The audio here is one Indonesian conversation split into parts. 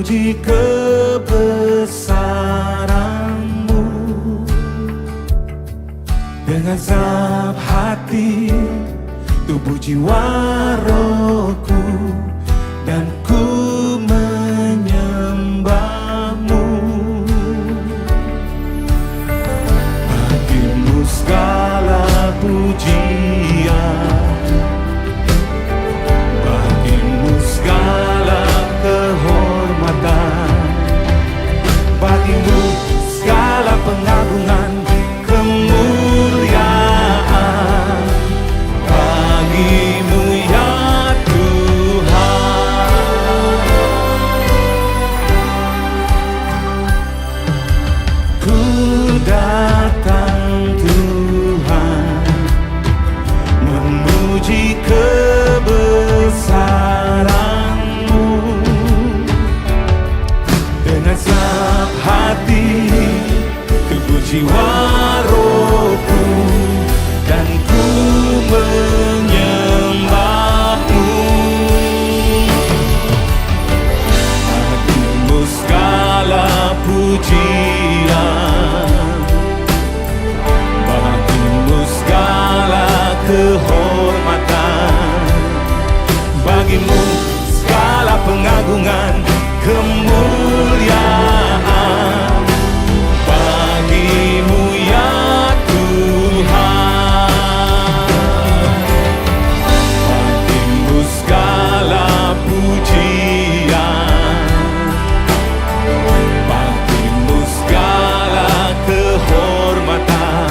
memuji kebesaran-Mu. Dengan segenap hati, tubuh jiwa rohku, dan ku menyembah-Mu. Bagimu segala pujian, bagimu segala kehormatan, bagimu segala pengagungan, kemuliaan, bagimu ya Tuhan. Ku datang Tuhan, memuji kebesaran-Mu. Dengan segenap hati, tubuh jiwa rohku, dan ku menyembah-Mu. Bagimu segala pujian, bagimu segala kehormatan, bagimu segala pengagungan, kemuliaan, bagimu ya Tuhan. Bagimu segala pujian, bagimu segala kehormatan,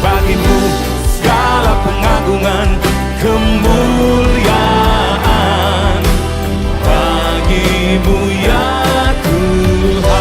bagimu segala pengagungan, kemuliaan, bagimu ya Tuhan.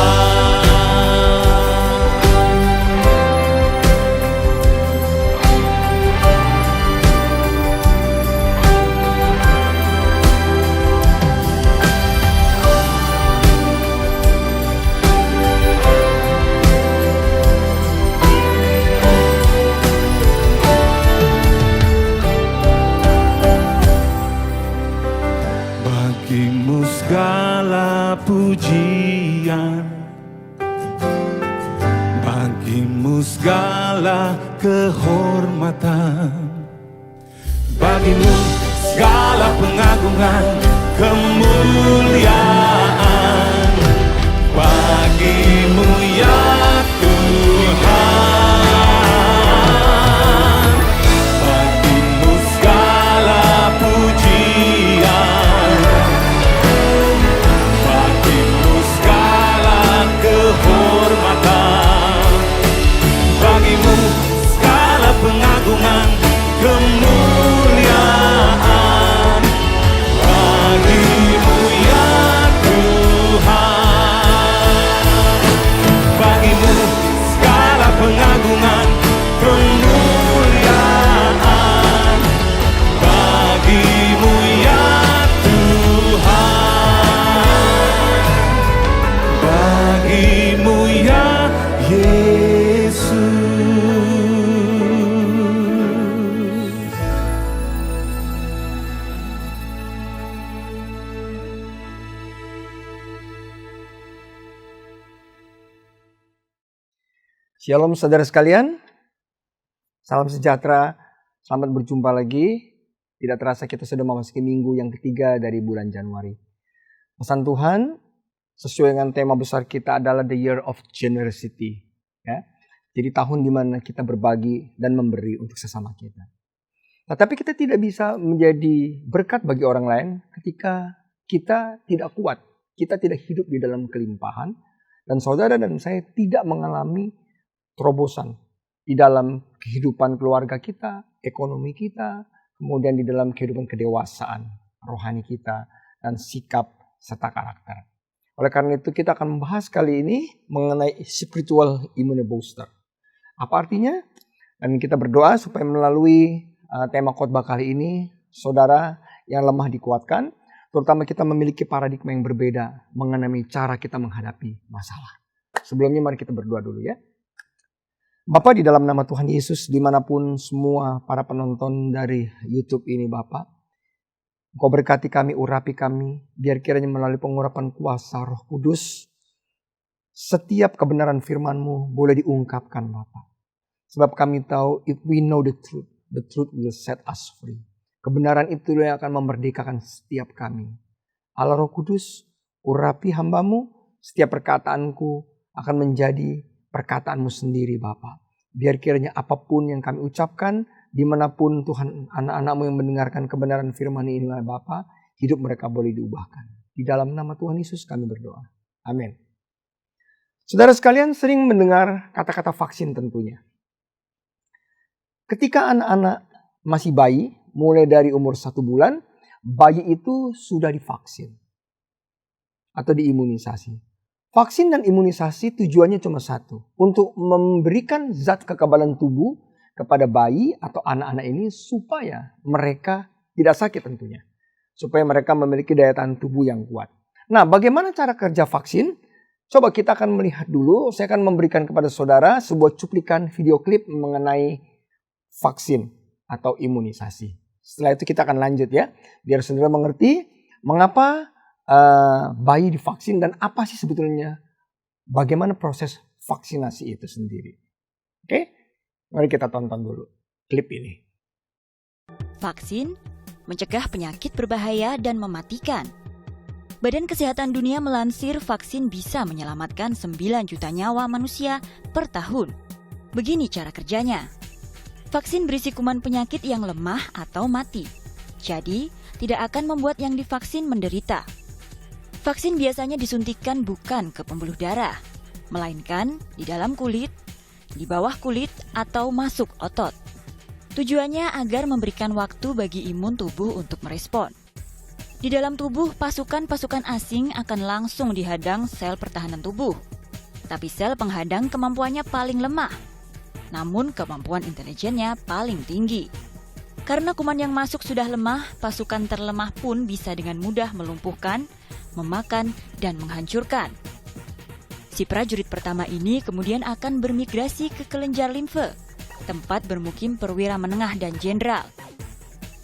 Bagimu segala pujian, bagimu segala kehormatan, bagimu segala pengagungan, kemuliaan, bagimu ya Tuhan. Bagimu segala pujian, bagimu segala kehormatan, bagimu segala pengagungan, kemuliaan, bagimu ya Tuhan. Bagimu segala pengagungan, kemuliaan, bagimu ya Tuhan. Bagimu ya Yesus. Shalom saudara sekalian, salam sejahtera, selamat berjumpa lagi. Tidak terasa kita sudah memasuki minggu yang ketiga dari bulan Januari. Pesan Tuhan sesuai dengan tema besar kita adalah The Year of Generosity. Ya. Jadi tahun di mana kita berbagi dan memberi untuk sesama kita. Tetapi kita tidak bisa menjadi berkat bagi orang lain ketika kita tidak kuat, kita tidak hidup di dalam kelimpahan, dan saudara dan saya tidak mengalami terobosan di dalam kehidupan keluarga kita, ekonomi kita, kemudian di dalam kehidupan kedewasaan rohani kita, dan sikap serta karakter. Oleh karena itu kita akan membahas kali ini mengenai spiritual immune booster. Apa artinya? Dan kita berdoa supaya melalui tema khotbah kali ini, saudara yang lemah dikuatkan, terutama kita memiliki paradigma yang berbeda mengenai cara kita menghadapi masalah. Sebelumnya mari kita berdoa dulu ya. Bapa, di dalam nama Tuhan Yesus, dimanapun semua para penonton dari YouTube ini Bapak, Engkau berkati kami, urapi kami, biar kiranya melalui pengurapan kuasa Roh Kudus, setiap kebenaran firman-Mu boleh diungkapkan Bapa. Sebab kami tahu, if we know the truth will set us free. Kebenaran itu yang akan memerdekakan setiap kami. Allah Roh Kudus, urapi hamba-Mu, setiap perkataanku akan menjadi perkataanmu sendiri Bapa. Biar kiranya apapun yang kami ucapkan, dimanapun Tuhan anak-anak-Mu yang mendengarkan kebenaran firman ini Bapa, hidup mereka boleh diubahkan. Di dalam nama Tuhan Yesus kami berdoa. Amin. Saudara sekalian sering mendengar kata-kata vaksin tentunya. Ketika anak-anak masih bayi, mulai dari umur 1 bulan, bayi itu sudah divaksin atau diimunisasi. Vaksin dan imunisasi tujuannya cuma satu, untuk memberikan zat kekebalan tubuh kepada bayi atau anak-anak ini supaya mereka tidak sakit tentunya. Supaya mereka memiliki daya tahan tubuh yang kuat. Nah, bagaimana cara kerja vaksin? Coba kita akan melihat dulu, saya akan memberikan kepada saudara sebuah cuplikan video klip mengenai vaksin atau imunisasi. Setelah itu kita akan lanjut ya, biar saudara mengerti mengapa bayi divaksin dan apa sih sebetulnya bagaimana proses vaksinasi itu sendiri. Oke, mari kita tonton dulu klip ini. Vaksin mencegah penyakit berbahaya dan mematikan. Badan Kesehatan Dunia melansir vaksin bisa menyelamatkan 9 juta nyawa manusia per tahun. Begini cara kerjanya. Vaksin berisi kuman penyakit yang lemah atau mati. Jadi, tidak akan membuat yang divaksin menderita. Vaksin biasanya disuntikkan bukan ke pembuluh darah, melainkan di dalam kulit, di bawah kulit, atau masuk otot. Tujuannya agar memberikan waktu bagi imun tubuh untuk merespon. Di dalam tubuh, pasukan-pasukan asing akan langsung dihadang sel pertahanan tubuh. Tapi sel penghadang kemampuannya paling lemah, namun kemampuan intelijennya paling tinggi. Karena kuman yang masuk sudah lemah, pasukan terlemah pun bisa dengan mudah melumpuhkan, memakan, dan menghancurkan. Si prajurit pertama ini kemudian akan bermigrasi ke kelenjar limfe, tempat bermukim perwira menengah dan jenderal.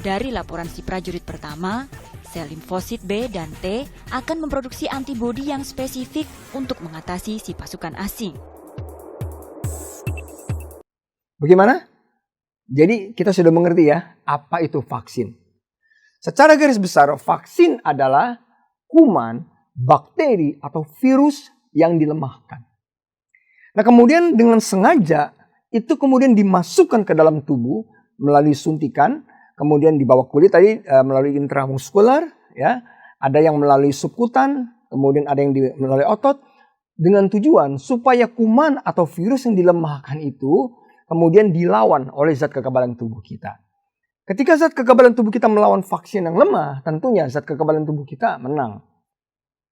Dari laporan si prajurit pertama, sel limfosit B dan T akan memproduksi antibodi yang spesifik untuk mengatasi si pasukan asing. Bagaimana? Jadi kita sudah mengerti ya, apa itu vaksin. Secara garis besar, vaksin adalah kuman, bakteri, atau virus yang dilemahkan. Nah kemudian dengan sengaja, itu kemudian dimasukkan ke dalam tubuh melalui suntikan, kemudian di bawah kulit tadi melalui intramuskular, ya, ada yang melalui subkutan, kemudian ada yang melalui otot, dengan tujuan supaya kuman atau virus yang dilemahkan itu kemudian dilawan oleh zat kekebalan tubuh kita. Ketika zat kekebalan tubuh kita melawan vaksin yang lemah, tentunya zat kekebalan tubuh kita menang.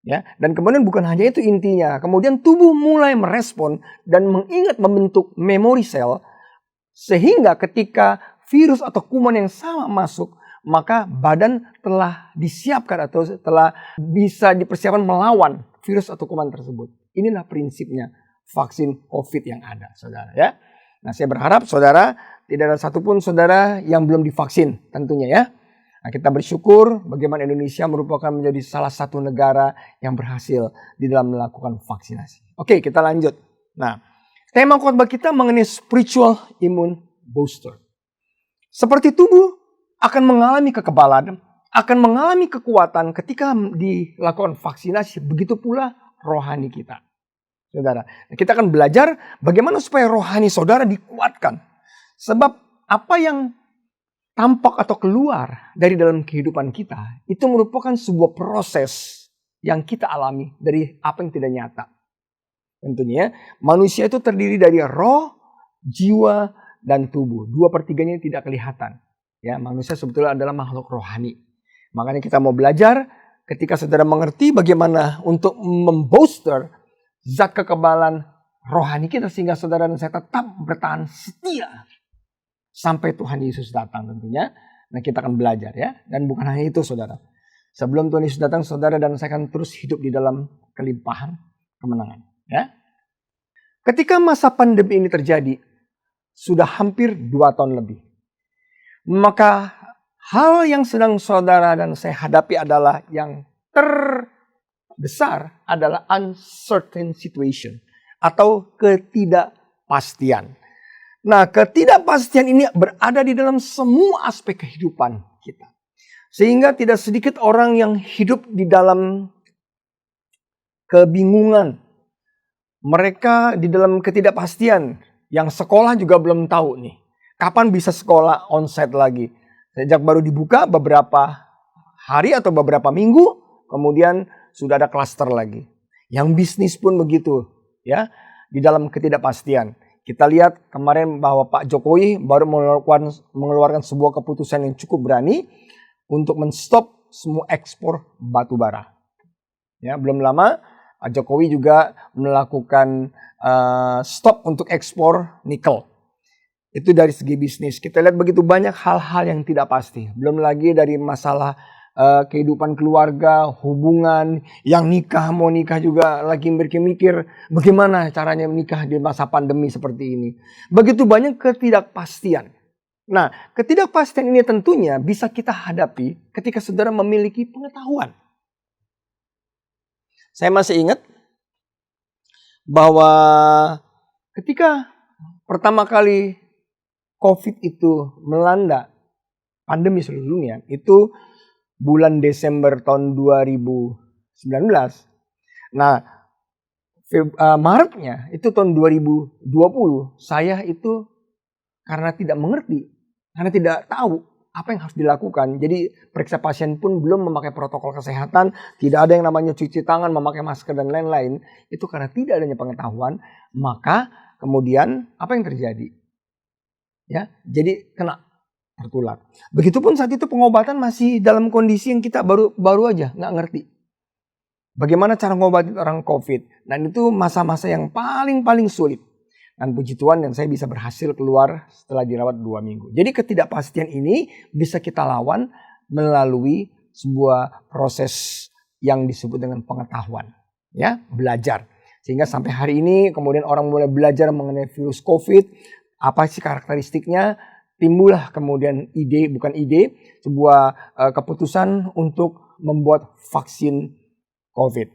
Ya, dan kemudian bukan hanya itu intinya, kemudian tubuh mulai merespon dan mengingat membentuk memori sel, sehingga ketika virus atau kuman yang sama masuk, maka badan telah disiapkan atau telah bisa dipersiapkan melawan virus atau kuman tersebut. Inilah prinsipnya vaksin COVID yang ada, saudara ya. Nah, saya berharap saudara tidak ada satupun saudara yang belum divaksin tentunya ya. Nah, kita bersyukur bagaimana Indonesia merupakan menjadi salah satu negara yang berhasil di dalam melakukan vaksinasi. Oke, kita lanjut. Nah, tema khotbah kita mengenai spiritual immune booster. Seperti tubuh akan mengalami kekebalan, akan mengalami kekuatan ketika dilakukan vaksinasi, begitu pula rohani kita. Saudara, kita akan belajar bagaimana supaya rohani saudara dikuatkan. Sebab apa yang tampak atau keluar dari dalam kehidupan kita, itu merupakan sebuah proses yang kita alami dari apa yang tidak nyata. Tentunya manusia itu terdiri dari roh, jiwa, dan tubuh. 2/3 tidak kelihatan. Ya, manusia sebetulnya adalah makhluk rohani. Makanya kita mau belajar ketika saudara mengerti bagaimana untuk membooster zat kekebalan rohani kita sehingga saudara dan saya tetap bertahan setia sampai Tuhan Yesus datang tentunya. Nah, kita akan belajar ya. Dan bukan hanya itu saudara. Sebelum Tuhan Yesus datang, saudara dan saya akan terus hidup di dalam kelimpahan kemenangan. Ya. Ketika masa pandemi ini terjadi, sudah hampir 2 tahun lebih. Maka hal yang sedang saudara dan saya hadapi adalah yang terbesar adalah uncertain situation atau ketidakpastian. Nah, ketidakpastian ini berada di dalam semua aspek kehidupan kita. Sehingga tidak sedikit orang yang hidup di dalam kebingungan. Mereka di dalam ketidakpastian. Yang sekolah juga belum tahu nih. Kapan bisa sekolah onsite lagi. Sejak baru dibuka beberapa hari atau beberapa minggu. Kemudian sudah ada klaster lagi. Yang bisnis pun begitu. Ya, di dalam ketidakpastian. Kita lihat kemarin bahwa Pak Jokowi baru mengeluarkan sebuah keputusan yang cukup berani. Untuk menstop semua ekspor batu bara. Ya, belum lama Pak Jokowi juga melakukan stop untuk ekspor nikel. Itu dari segi bisnis. Kita lihat begitu banyak hal-hal yang tidak pasti. Belum lagi dari masalah kehidupan keluarga, hubungan, yang nikah mau nikah juga lagi mikir bagaimana caranya menikah di masa pandemi seperti ini. Begitu banyak ketidakpastian. Nah, ketidakpastian ini tentunya bisa kita hadapi ketika saudara memiliki pengetahuan. Saya masih ingat bahwa ketika pertama kali COVID itu melanda pandemi seluruh dunia, itu bulan Desember tahun 2019. Nah, Maretnya itu tahun 2020, saya itu karena tidak mengerti, karena tidak tahu apa yang harus dilakukan. Jadi periksa pasien pun belum memakai protokol kesehatan. Tidak ada yang namanya cuci tangan, memakai masker dan lain-lain. Itu karena tidak adanya pengetahuan. Maka kemudian apa yang terjadi? Ya, jadi kena tertular. Begitupun saat itu pengobatan masih dalam kondisi yang kita baru aja nggak ngerti. Bagaimana cara ngobatin orang COVID. Dan itu masa-masa yang paling sulit. Dan puji Tuhan yang saya bisa berhasil keluar setelah dirawat 2 minggu. Jadi ketidakpastian ini bisa kita lawan melalui sebuah proses yang disebut dengan pengetahuan. Ya, belajar. Sehingga sampai hari ini kemudian orang mulai belajar mengenai virus COVID. Apa sih karakteristiknya? Timbullah kemudian sebuah keputusan untuk membuat vaksin COVID.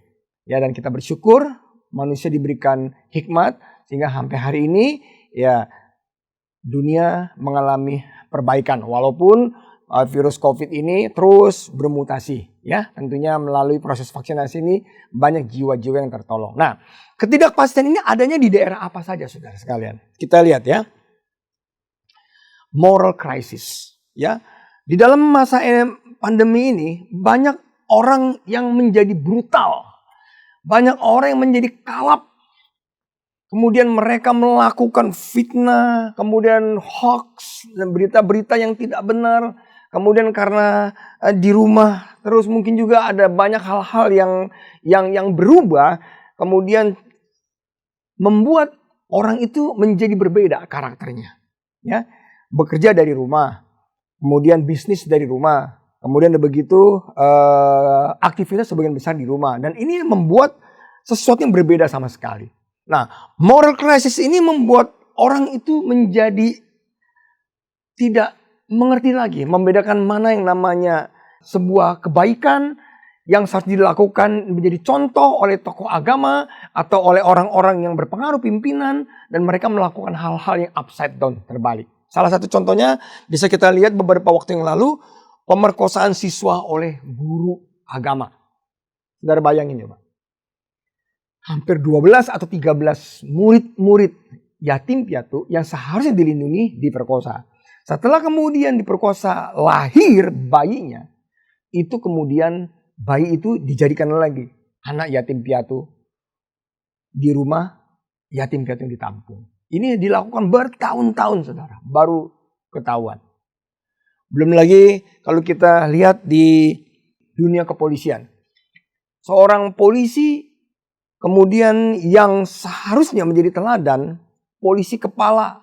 Ya, dan kita bersyukur manusia diberikan hikmat. Sehingga sampai hari ini ya dunia mengalami perbaikan. Walaupun virus COVID ini terus bermutasi. Ya, tentunya melalui proses vaksinasi ini banyak jiwa-jiwa yang tertolong. Nah, ketidakpastian ini adanya di daerah apa saja saudara sekalian. Kita lihat ya. Moral crisis. Ya, di dalam masa pandemi ini banyak orang yang menjadi brutal. Banyak orang yang menjadi kalap. Kemudian mereka melakukan fitnah, kemudian hoax, dan berita-berita yang tidak benar. Kemudian karena di rumah, terus mungkin juga ada banyak hal-hal yang berubah. Kemudian membuat orang itu menjadi berbeda karakternya. Ya, bekerja dari rumah, kemudian bisnis dari rumah, kemudian begitu aktivitas sebagian besar di rumah. Dan ini membuat sesuatu yang berbeda sama sekali. Nah, moral crisis ini membuat orang itu menjadi tidak mengerti lagi, membedakan mana yang namanya sebuah kebaikan yang harus dilakukan menjadi contoh oleh tokoh agama atau oleh orang-orang yang berpengaruh pimpinan dan mereka melakukan hal-hal yang upside down, terbalik. Salah satu contohnya bisa kita lihat beberapa waktu yang lalu, pemerkosaan siswa oleh guru agama. Saudara bayangin ya Pak. Hampir 12 atau 13 murid-murid yatim piatu yang seharusnya dilindungi diperkosa. Setelah kemudian diperkosa lahir bayinya, itu kemudian bayi itu dijadikan lagi anak yatim piatu di rumah yatim piatu yang ditampung. Ini dilakukan bertahun-tahun saudara, baru ketahuan. Belum lagi kalau kita lihat di dunia kepolisian. Seorang polisi kemudian yang seharusnya menjadi teladan, polisi kepala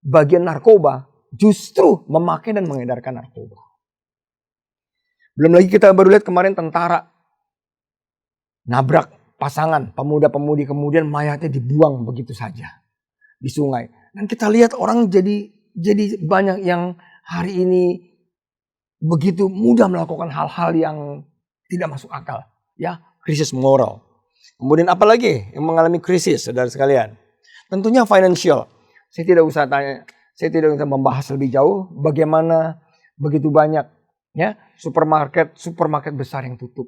bagian narkoba justru memakai dan mengedarkan narkoba. Belum lagi kita baru lihat kemarin tentara nabrak pasangan pemuda-pemudi kemudian mayatnya dibuang begitu saja di sungai. Dan kita lihat orang jadi banyak yang hari ini begitu mudah melakukan hal-hal yang tidak masuk akal. Ya, krisis moral. Kemudian apa lagi yang mengalami krisis, saudara sekalian? Tentunya financial. Saya tidak usah membahas lebih jauh bagaimana begitu banyak ya supermarket besar yang tutup.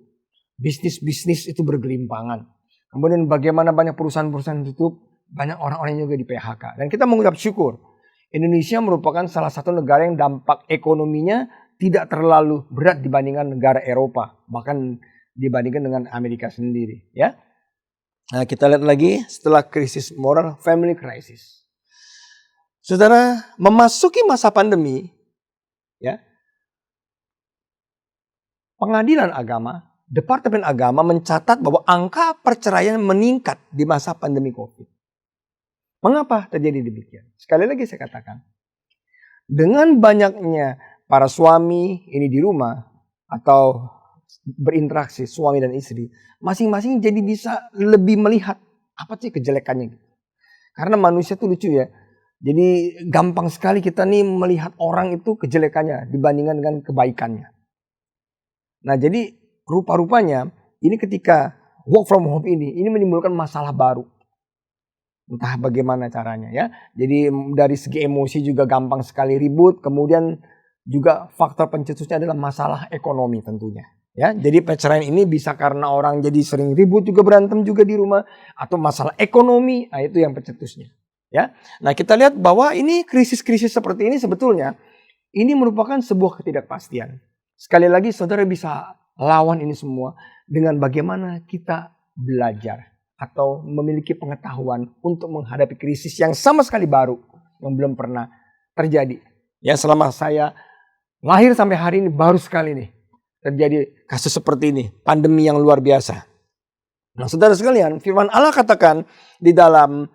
Bisnis itu bergelimpangan. Kemudian bagaimana banyak perusahaan-perusahaan tutup, banyak orang-orang yang juga di PHK. Dan kita mengucap syukur. Indonesia merupakan salah satu negara yang dampak ekonominya tidak terlalu berat dibandingkan negara Eropa, bahkan dibandingkan dengan Amerika sendiri, ya. Nah, kita lihat lagi setelah krisis moral, family crisis. Saudara, memasuki masa pandemi, ya. Pengadilan agama, Departemen Agama mencatat bahwa angka perceraian meningkat di masa pandemi Covid. Mengapa terjadi demikian? Sekali lagi saya katakan, dengan banyaknya para suami ini di rumah atau berinteraksi suami dan istri, masing-masing jadi bisa lebih melihat apa sih kejelekannya. Karena manusia tuh lucu ya. Jadi gampang sekali kita nih melihat orang itu kejelekannya dibandingkan dengan kebaikannya. Nah, jadi rupa-rupanya ini ketika work from home ini menimbulkan masalah baru. Entah bagaimana caranya ya. Jadi dari segi emosi juga gampang sekali ribut. Kemudian juga faktor pencetusnya adalah masalah ekonomi tentunya. Ya, jadi perceraian ini bisa karena orang jadi sering ribut juga berantem juga di rumah atau masalah ekonomi. Nah, itu yang pencetusnya. Ya. Nah, kita lihat bahwa ini krisis-krisis seperti ini sebetulnya ini merupakan sebuah ketidakpastian. Sekali lagi saudara bisa lawan ini semua dengan bagaimana kita belajar atau memiliki pengetahuan untuk menghadapi krisis yang sama sekali baru, yang belum pernah terjadi. Ya, selama saya lahir sampai hari ini baru sekali nih terjadi kasus seperti ini, pandemi yang luar biasa. Nah, saudara sekalian, firman Allah katakan di dalam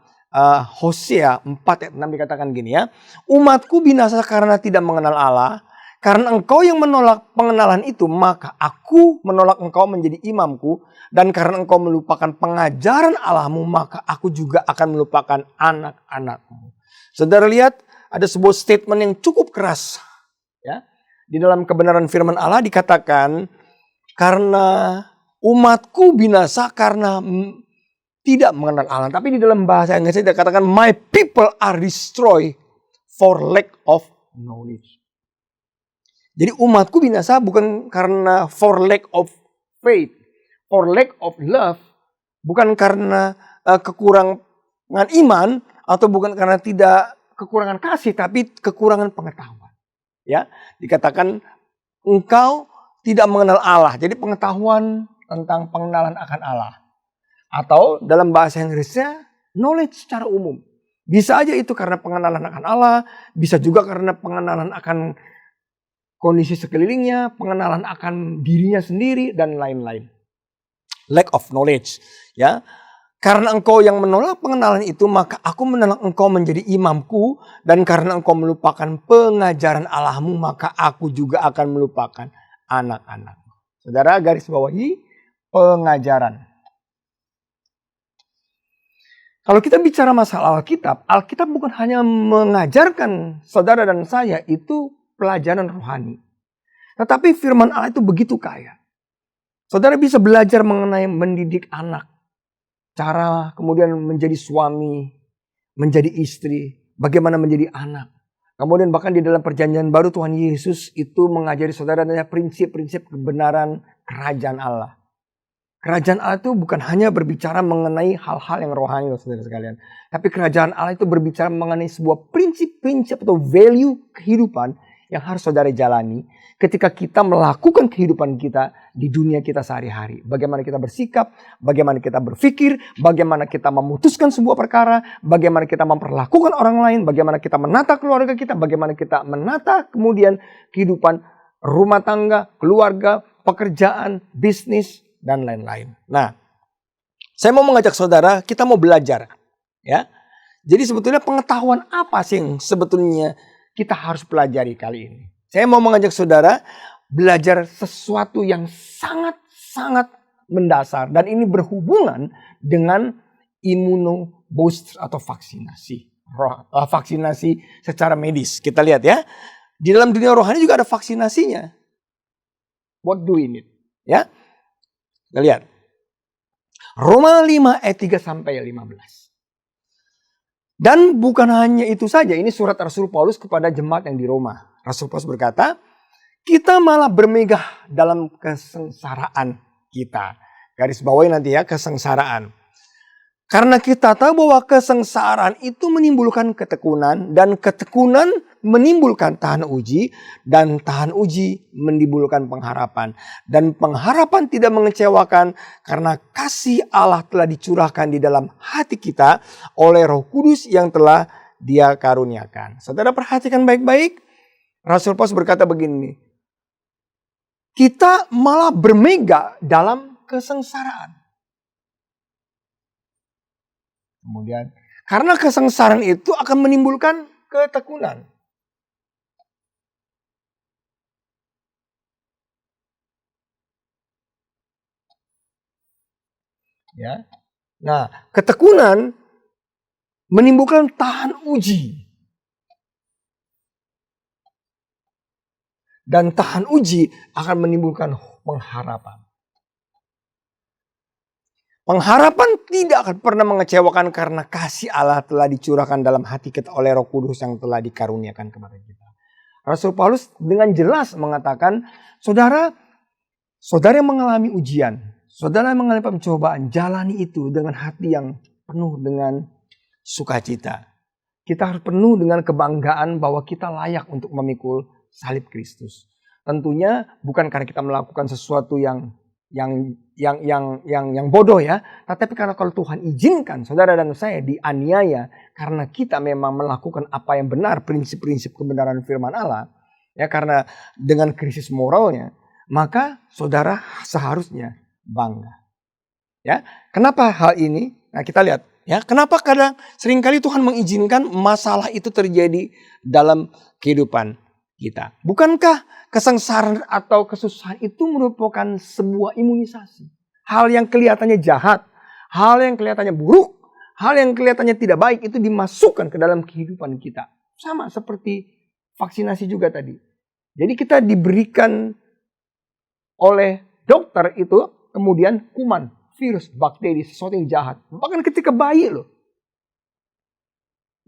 Hosea 4 ayat 6 dikatakan gini ya, umatku binasa karena tidak mengenal Allah. Karena engkau yang menolak pengenalan itu, maka aku menolak engkau menjadi imamku. Dan karena engkau melupakan pengajaran Allahmu, maka aku juga akan melupakan anak-anakmu. Saudara lihat, ada sebuah statement yang cukup keras. Ya, di dalam kebenaran firman Allah dikatakan, karena umatku binasa karena tidak mengenal Allah. Tapi di dalam bahasa Inggris dikatakan, my people are destroyed for lack of knowledge. Jadi umatku binasa bukan karena for lack of faith, for lack of love, bukan karena kekurangan iman atau bukan karena tidak kekurangan kasih, tapi kekurangan pengetahuan. Ya, dikatakan engkau tidak mengenal Allah. Jadi pengetahuan tentang pengenalan akan Allah. Atau dalam bahasa Inggrisnya knowledge secara umum. Bisa aja itu karena pengenalan akan Allah, bisa juga karena pengenalan akan kondisi sekelilingnya, pengenalan akan dirinya sendiri, dan lain-lain. Lack of knowledge. Ya, karena engkau yang menolak pengenalan itu, maka aku menolak engkau menjadi imamku. Dan karena engkau melupakan pengajaran Allahmu, maka aku juga akan melupakan anak-anakmu. Saudara, garis bawahi pengajaran. Kalau kita bicara masalah Alkitab bukan hanya mengajarkan saudara dan saya itu pelajaran rohani. Tetapi firman Allah itu begitu kaya. Saudara bisa belajar mengenai mendidik anak. Cara kemudian menjadi suami, menjadi istri, bagaimana menjadi anak. Kemudian bahkan di dalam perjanjian baru Tuhan Yesus itu mengajari saudara prinsip-prinsip kebenaran kerajaan Allah. Kerajaan Allah itu bukan hanya berbicara mengenai hal-hal yang rohani, saudara sekalian. Tapi kerajaan Allah itu berbicara mengenai sebuah prinsip-prinsip atau value kehidupan yang harus saudara jalani ketika kita melakukan kehidupan kita di dunia kita sehari-hari. Bagaimana kita bersikap, bagaimana kita berpikir, bagaimana kita memutuskan sebuah perkara, bagaimana kita memperlakukan orang lain, bagaimana kita menata keluarga kita, bagaimana kita menata kemudian kehidupan rumah tangga, keluarga, pekerjaan, bisnis, dan lain-lain. Nah, saya mau mengajak saudara, kita mau belajar. Ya, jadi sebetulnya pengetahuan apa sih yang sebetulnya kita harus pelajari kali ini. Saya mau mengajak saudara belajar sesuatu yang sangat-sangat mendasar. Dan ini berhubungan dengan immunobooster atau vaksinasi. Vaksinasi secara medis. Kita lihat ya. Di dalam dunia rohani juga ada vaksinasinya. What do we need? Ya. Kita lihat. Roma 5 ayat 3 sampai 15. Dan bukan hanya itu saja, ini surat Rasul Paulus kepada jemaat yang di Roma. Rasul Paulus berkata, kita malah bermegah dalam kesengsaraan kita. Garis bawahi nanti ya, kesengsaraan. Karena kita tahu bahwa kesengsaraan itu menimbulkan ketekunan, dan ketekunan menimbulkan tahan uji, dan tahan uji menimbulkan pengharapan. Dan pengharapan tidak mengecewakan karena kasih Allah telah dicurahkan di dalam hati kita oleh Roh Kudus yang telah Dia karuniakan. Saudara perhatikan baik-baik, Rasul Paulus berkata begini, kita malah bermegah dalam kesengsaraan. Kemudian, karena kesengsaraan itu akan menimbulkan ketekunan. Ya. Nah, ketekunan menimbulkan tahan uji. Dan tahan uji akan menimbulkan pengharapan. Pengharapan tidak akan pernah mengecewakan karena kasih Allah telah dicurahkan dalam hati kita oleh Roh Kudus yang telah dikaruniakan kepada kita. Rasul Paulus dengan jelas mengatakan, saudara yang mengalami ujian, saudara yang mengalami pencobaan, jalani itu dengan hati yang penuh dengan sukacita. Kita harus penuh dengan kebanggaan bahwa kita layak untuk memikul salib Kristus. Tentunya bukan karena kita melakukan sesuatu yang bodoh ya. Tetapi karena kalau Tuhan izinkan saudara dan saya dianiaya karena kita memang melakukan apa yang benar, prinsip-prinsip kebenaran firman Allah. Ya, karena dengan krisis moralnya, maka saudara seharusnya bangga. Ya, kenapa hal ini? Nah, kita lihat ya, kenapa seringkali Tuhan mengizinkan masalah itu terjadi dalam kehidupan kita. Bukankah kesengsaraan atau kesusahan itu merupakan sebuah imunisasi? Hal yang kelihatannya jahat, hal yang kelihatannya buruk, hal yang kelihatannya tidak baik itu dimasukkan ke dalam kehidupan kita. Sama seperti vaksinasi juga tadi. Jadi kita diberikan oleh dokter itu kemudian kuman, virus, bakteri, sesuatu yang jahat. Bahkan ketika bayi loh.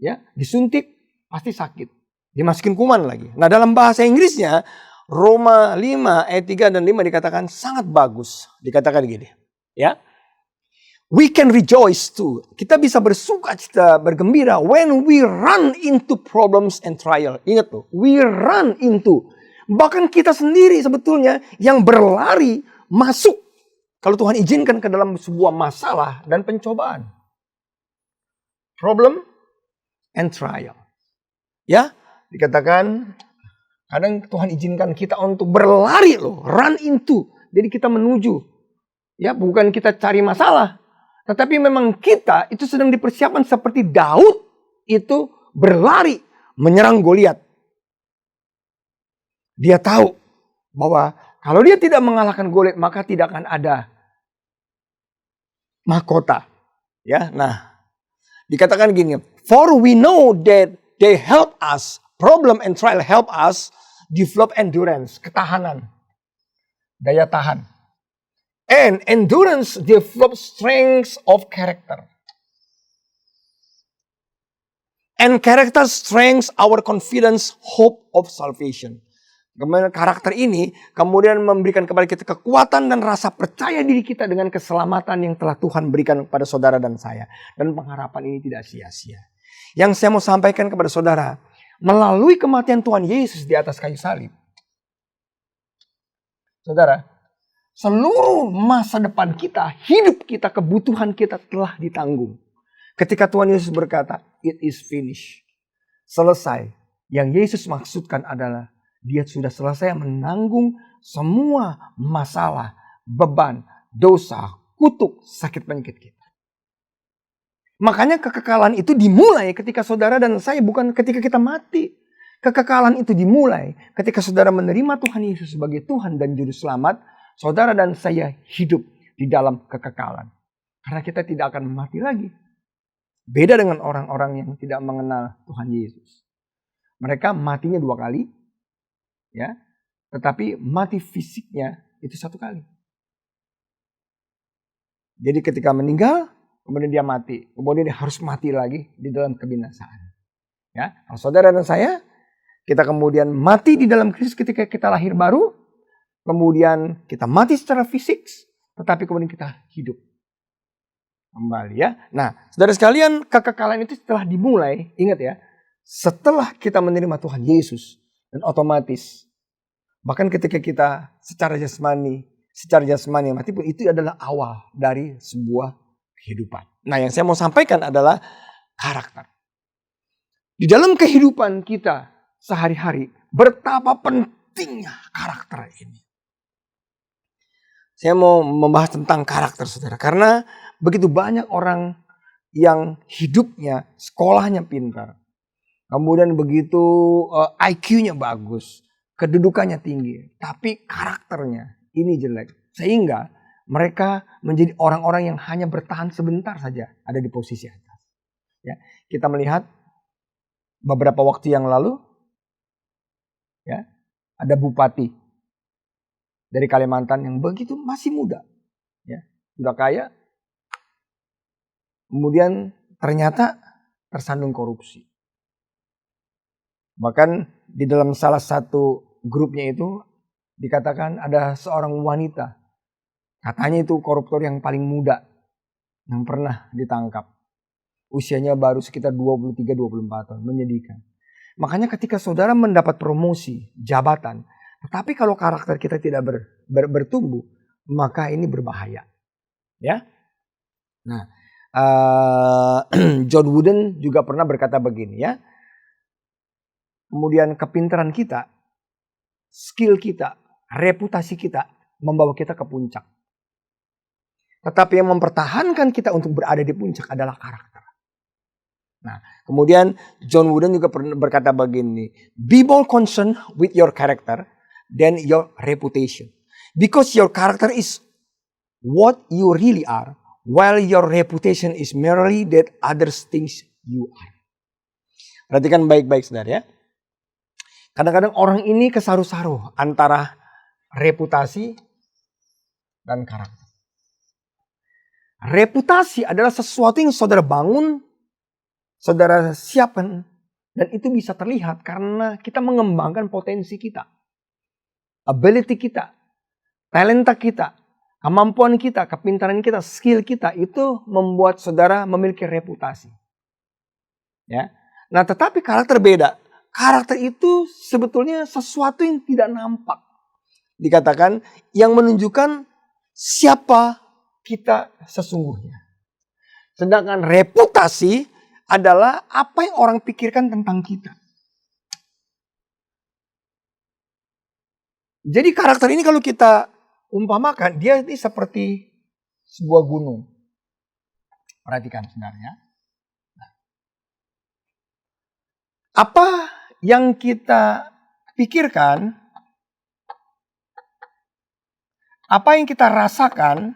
Ya, disuntik pasti sakit. Dimasukin kuman lagi. Nah, dalam bahasa Inggrisnya Roma 5 ayat 3 dan 5 dikatakan sangat bagus. Dikatakan gini, ya. We can rejoice too. Kita bisa bersuka-cita, bergembira when we run into problems and trial. Ingat loh, we run into. Bahkan kita sendiri sebetulnya yang berlari masuk kalau Tuhan izinkan ke dalam sebuah masalah dan pencobaan. Problem and trial. Ya, dikatakan kadang Tuhan izinkan kita untuk berlari loh, run into. Jadi kita menuju. Ya, bukan kita cari masalah. Tetapi memang kita itu sedang dipersiapkan seperti Daud itu berlari menyerang Goliat. Dia tahu bahwa kalau dia tidak mengalahkan Goliat maka tidak akan ada mahkota. Ya, nah dikatakan gini, for we know that they help us. Problem and trial help us develop endurance, ketahanan, daya tahan. And endurance develop strength of character. And character strengths our confidence, hope of salvation. Kemudian karakter ini kemudian memberikan kepada kita kekuatan dan rasa percaya diri kita dengan keselamatan yang telah Tuhan berikan kepada saudara dan saya. Dan pengharapan ini tidak sia-sia. Yang saya mau sampaikan kepada saudara, melalui kematian Tuhan Yesus di atas kayu salib, saudara, seluruh masa depan kita, hidup kita, kebutuhan kita telah ditanggung. Ketika Tuhan Yesus berkata, it is finished. Selesai. Yang Yesus maksudkan adalah, dia sudah selesai menanggung semua masalah, beban, dosa, kutuk, sakit penyakit kita. Makanya kekekalan itu dimulai ketika saudara dan saya, bukan ketika kita mati. Kekekalan itu dimulai ketika saudara menerima Tuhan Yesus sebagai Tuhan dan Juru Selamat. Saudara dan saya hidup di dalam kekekalan. Karena kita tidak akan mati lagi. Beda dengan orang-orang yang tidak mengenal Tuhan Yesus. Mereka matinya 2 kali. Ya, tetapi mati fisiknya itu satu kali. Jadi ketika meninggal, kemudian dia mati. Kemudian dia harus mati lagi di dalam kebinasaan. Ya, kalau saudara dan saya, kita kemudian mati di dalam Kristus ketika kita lahir baru. Kemudian kita mati secara fisik, tetapi kemudian kita hidup kembali ya. Nah, saudara sekalian, kekekalan itu setelah dimulai, ingat ya, setelah kita menerima Tuhan Yesus, dan otomatis, bahkan ketika kita secara jasmani mati pun, itu adalah awal dari sebuah kehidupan. Nah, yang saya mau sampaikan adalah karakter. Di dalam kehidupan kita sehari-hari, betapa pentingnya karakter ini. Saya mau membahas tentang karakter, saudara. Karena begitu banyak orang yang hidupnya, sekolahnya pintar. Kemudian begitu IQ-nya bagus, kedudukannya tinggi. Tapi karakternya ini jelek. Sehingga mereka menjadi orang-orang yang hanya bertahan sebentar saja ada di posisi atas. Ya, kita melihat beberapa waktu yang lalu, ya, ada bupati dari Kalimantan yang begitu masih muda, ya, sudah kaya, kemudian ternyata tersandung korupsi. Bahkan di dalam salah satu grupnya itu dikatakan ada seorang wanita, katanya itu koruptor yang paling muda yang pernah ditangkap. Usianya baru sekitar 23-24 tahun, menyedihkan. Makanya ketika saudara mendapat promosi, jabatan, tetapi kalau karakter kita tidak bertumbuh, maka ini berbahaya. Ya. Nah, John Wooden juga pernah berkata begini ya. Kemudian kepintaran kita, skill kita, reputasi kita membawa kita ke puncak. Tetapi yang mempertahankan kita untuk berada di puncak adalah karakter. Nah, kemudian John Wooden juga pernah berkata begini, be more concerned with your character than your reputation. Because your character is what you really are, while your reputation is merely that others think you are. Perhatikan baik-baik, saudara ya. Kadang-kadang orang ini kesaru-saru antara reputasi dan karakter. Reputasi adalah sesuatu yang saudara bangun, saudara siapkan, dan itu bisa terlihat karena kita mengembangkan potensi kita, ability kita, talenta kita, kemampuan kita, kepintaran kita, skill kita, itu membuat saudara memiliki reputasi. Ya. Nah, tetapi karakter beda. Karakter itu sebetulnya sesuatu yang tidak nampak. Dikatakan yang menunjukkan siapa kita sesungguhnya. Sedangkan reputasi adalah apa yang orang pikirkan tentang kita. Jadi karakter ini kalau kita umpamakan, dia ini seperti sebuah gunung. Perhatikan sebenarnya. Apa yang kita pikirkan, apa yang kita rasakan,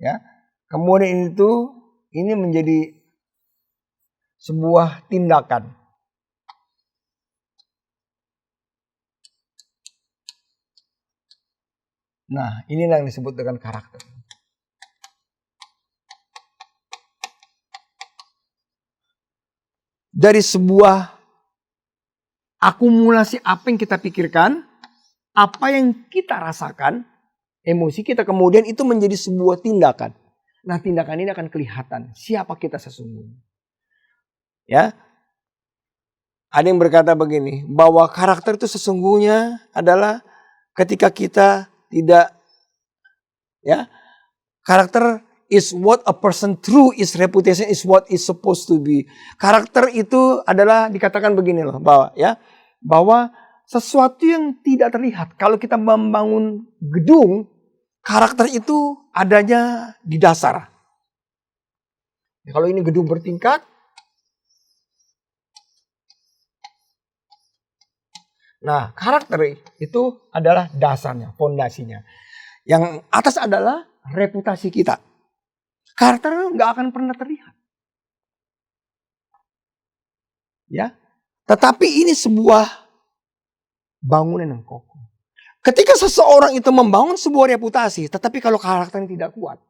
ya, kemudian ini menjadi sebuah tindakan. Nah, inilah yang disebut dengan karakter. Dari sebuah akumulasi apa yang kita pikirkan, apa yang kita rasakan, emosi kita, kemudian itu menjadi sebuah tindakan. Nah, tindakan ini akan kelihatan siapa kita sesungguhnya. Ya. Ada yang berkata begini, bahwa karakter itu sesungguhnya adalah ketika kita tidak, ya, karakter is what a person true is, reputation is what is supposed to be. Karakter itu adalah dikatakan begini loh, bahwa sesuatu yang tidak terlihat. Kalau kita membangun gedung, karakter itu adanya di dasar. Kalau ini gedung bertingkat, nah karakter itu adalah dasarnya, fondasinya. Yang atas adalah reputasi kita. Karakter nggak akan pernah terlihat. Ya, tetapi ini sebuah bangunan yang kokoh. Ketika seseorang itu membangun sebuah reputasi, tetapi kalau karakternya tidak kuat,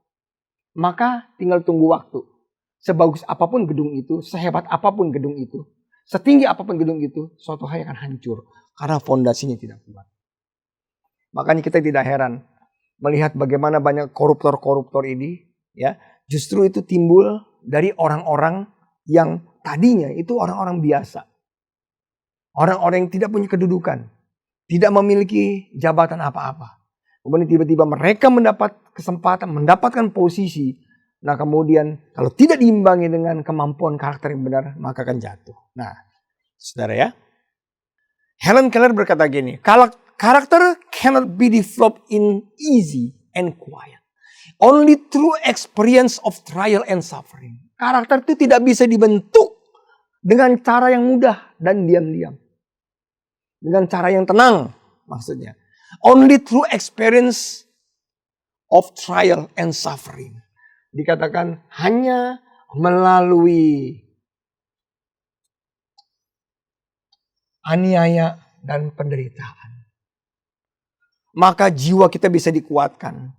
maka tinggal tunggu waktu. Sebagus apapun gedung itu, sehebat apapun gedung itu, setinggi apapun gedung itu, suatu hari akan hancur karena fondasinya tidak kuat. Makanya kita tidak heran melihat bagaimana banyak koruptor-koruptor ini, ya, justru itu timbul dari orang-orang yang tadinya itu orang-orang biasa. Orang-orang yang tidak punya kedudukan, tidak memiliki jabatan apa-apa. Kemudian tiba-tiba mereka mendapat kesempatan, mendapatkan posisi. Nah kemudian kalau tidak diimbangi dengan kemampuan karakter yang benar, maka akan jatuh. Nah, saudara ya. Helen Keller berkata gini, karakter cannot be developed in easy and quiet. Only through experience of trial and suffering. Karakter itu tidak bisa dibentuk dengan cara yang mudah dan diam-diam. Dengan cara yang tenang maksudnya. Only through experience of trial and suffering. Dikatakan hanya melalui aniaya dan penderitaan. Maka jiwa kita bisa dikuatkan.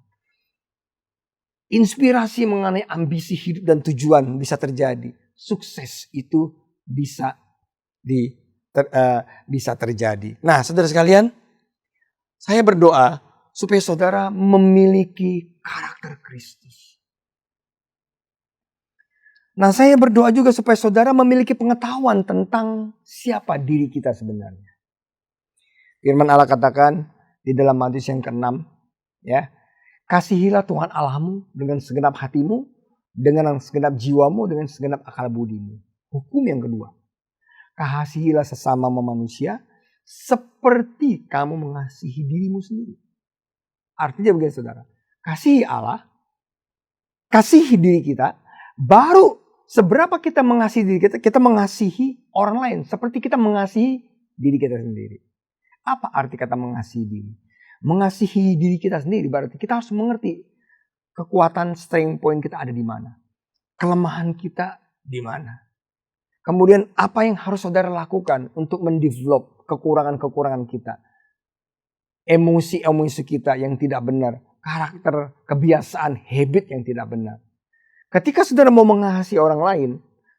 Inspirasi mengenai ambisi hidup dan tujuan bisa terjadi. Sukses itu bisa terjadi. Nah, saudara sekalian, saya berdoa supaya saudara memiliki karakter Kristus. Nah, saya berdoa juga supaya saudara memiliki pengetahuan tentang siapa diri kita sebenarnya. Firman Allah katakan di dalam Matius yang ke-6, ya, kasihilah Tuhan Allahmu dengan segenap hatimu, dengan segenap jiwamu, dengan segenap akal budimu. Hukum yang kedua, kasihilah sesama manusia seperti kamu mengasihi dirimu sendiri. Artinya begini saudara, kasihi Allah, kasihi diri kita, baru seberapa kita mengasihi diri kita, kita mengasihi orang lain seperti kita mengasihi diri kita sendiri. Apa arti kata mengasihi diri? Mengasihi diri kita sendiri berarti kita harus mengerti kekuatan strength point kita ada di mana. Kelemahan kita di mana. Kemudian apa yang harus saudara lakukan untuk mendevelop kekurangan-kekurangan kita. Emosi-emosi kita yang tidak benar. Karakter, kebiasaan, habit yang tidak benar. Ketika saudara mau mengasihi orang lain,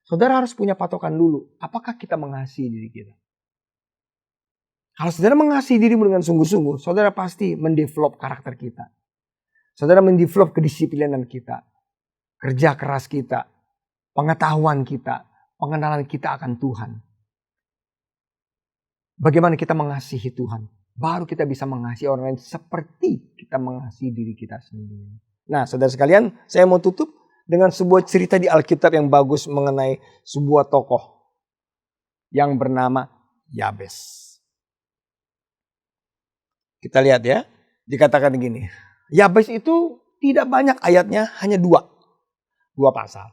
saudara harus punya patokan dulu. Apakah kita mengasihi diri kita? Kalau saudara mengasihi dirimu dengan sungguh-sungguh, saudara pasti mendevelop karakter kita. Saudara mendevelop kedisiplinan kita. Kerja keras kita. Pengetahuan kita. Pengenalan kita akan Tuhan. Bagaimana kita mengasihi Tuhan. Baru kita bisa mengasihi orang lain seperti kita mengasihi diri kita sendiri. Nah saudara sekalian, saya mau tutup dengan sebuah cerita di Alkitab yang bagus mengenai sebuah tokoh yang bernama Yabes. Kita lihat ya, dikatakan begini. Yabes itu tidak banyak ayatnya, hanya dua pasal.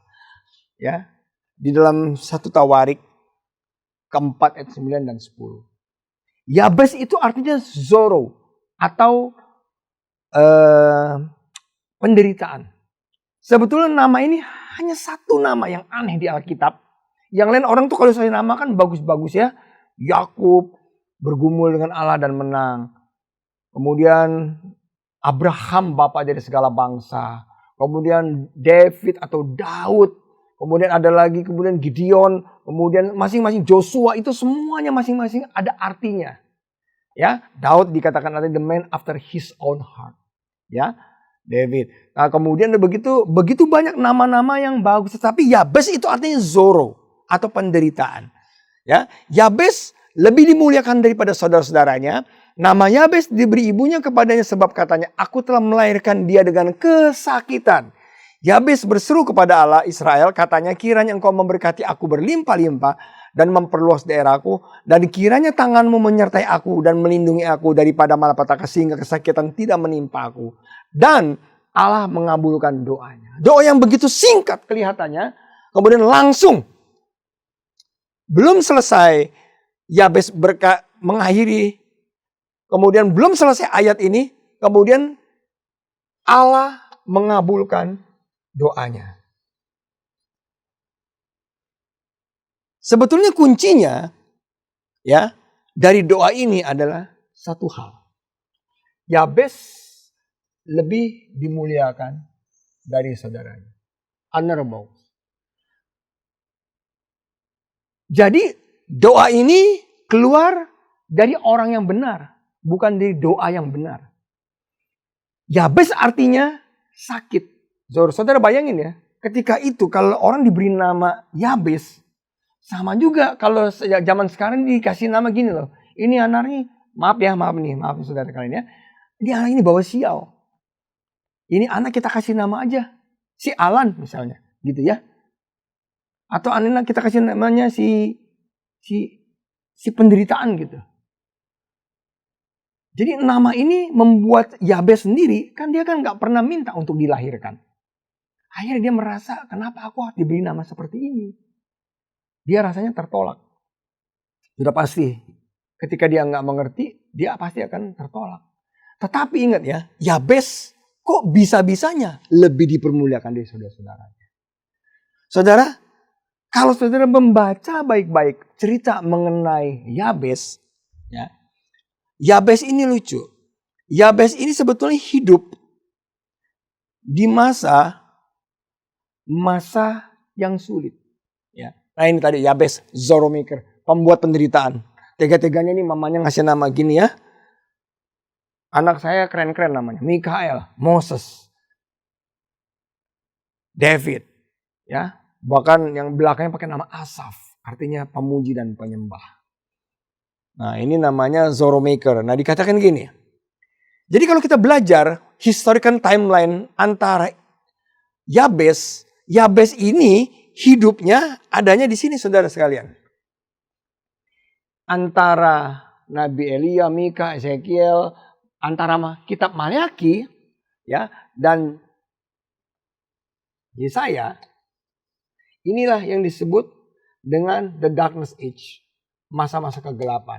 Ya, di dalam 1 Tawarik keempat ayat 9 dan 10. Yabes itu artinya Zoro atau penderitaan. Sebetulnya nama ini hanya satu nama yang aneh di Alkitab. Yang lain orang tuh kalau saya namakan bagus-bagus ya. Yakub bergumul dengan Allah dan menang. Kemudian Abraham bapak dari segala bangsa. Kemudian David atau Daud. Kemudian ada lagi, kemudian Gideon, kemudian masing-masing Joshua, itu semuanya masing-masing ada artinya. Ya, Daud dikatakan ada the man after his own heart. Ya, David. Nah, kemudian begitu banyak nama-nama yang bagus, tetapi Yabes itu artinya Zoro atau penderitaan. Ya, Yabes lebih dimuliakan daripada saudara-saudaranya. Nama Yabes diberi ibunya kepadanya sebab katanya, aku telah melahirkan dia dengan kesakitan. Yabes berseru kepada Allah Israel, katanya kiranya engkau memberkati aku berlimpah-limpah dan memperluas daerahku. Dan kiranya tanganmu menyertai aku dan melindungi aku daripada malapetaka sehingga kesakitan tidak menimpa aku. Dan Allah mengabulkan doanya. Doa yang begitu singkat kelihatannya, kemudian langsung. Belum selesai Yabes mengakhiri, kemudian belum selesai ayat ini, kemudian Allah mengabulkan doanya. Sebetulnya kuncinya ya dari doa ini adalah satu hal. Yabes lebih dimuliakan dari saudaranya. Honorable. Jadi doa ini keluar dari orang yang benar, bukan dari doa yang benar. Yabes artinya sakit. Saudara bayangin ya, ketika itu kalau orang diberi nama Yabes, sama juga kalau zaman sekarang dikasih nama gini loh. Ini anak nih, maaf nih saudara kalian ya. Ini anak ini bawa sial. Ini anak kita kasih nama aja, si Alan misalnya, gitu ya. Atau anak kita kasih namanya si penderitaan gitu. Jadi nama ini membuat Yabes sendiri, kan dia kan gak pernah minta untuk dilahirkan. Akhirnya dia merasa, kenapa aku harus diberi nama seperti ini? Dia rasanya tertolak. Sudah pasti, ketika dia gak mengerti, dia pasti akan tertolak. Tetapi ingat ya, Yabes kok bisa-bisanya lebih dipermuliakan dari saudara-saudaranya. Saudara, kalau saudara membaca baik-baik cerita mengenai Yabes, ya, Yabes ini lucu. Yabes ini sebetulnya hidup di masa yang sulit. Ya. Nah ini tadi Yabes, Zoromaker, pembuat penderitaan. Tega-teganya ini mamanya ngasih nama gini ya. Anak saya keren-keren namanya. Mikael, Moses, David. Ya. Bahkan yang belakangnya pakai nama Asaf. Artinya pemuji dan penyembah. Nah ini namanya Zoromaker. Nah dikatakan gini. Jadi kalau kita belajar historical timeline antara Yabes. Yabes ini hidupnya adanya di sini saudara sekalian. Antara Nabi Elia, Mika, Ezekiel. Antara kitab Maleaki ya, dan Yesaya. Inilah yang disebut dengan the darkness age. Masa-masa kegelapan.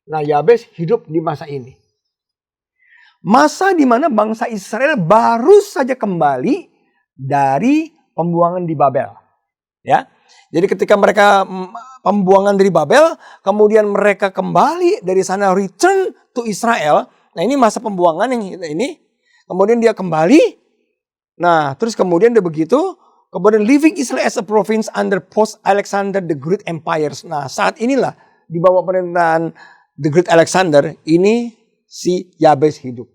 Nah, Yabes hidup di masa ini. Masa di mana bangsa Israel baru saja kembali dari pembuangan di Babel. Ya. Jadi ketika mereka pembuangan dari Babel, kemudian mereka kembali dari sana, return to Israel. Nah, ini masa pembuangan yang ini. Kemudian dia kembali. Nah, terus kemudian dia begitu. Kemudian living Israel as a province under post-Alexander the Great Empires. Nah saat inilah di bawah pemerintahan the Great Alexander ini si Yabes hidup.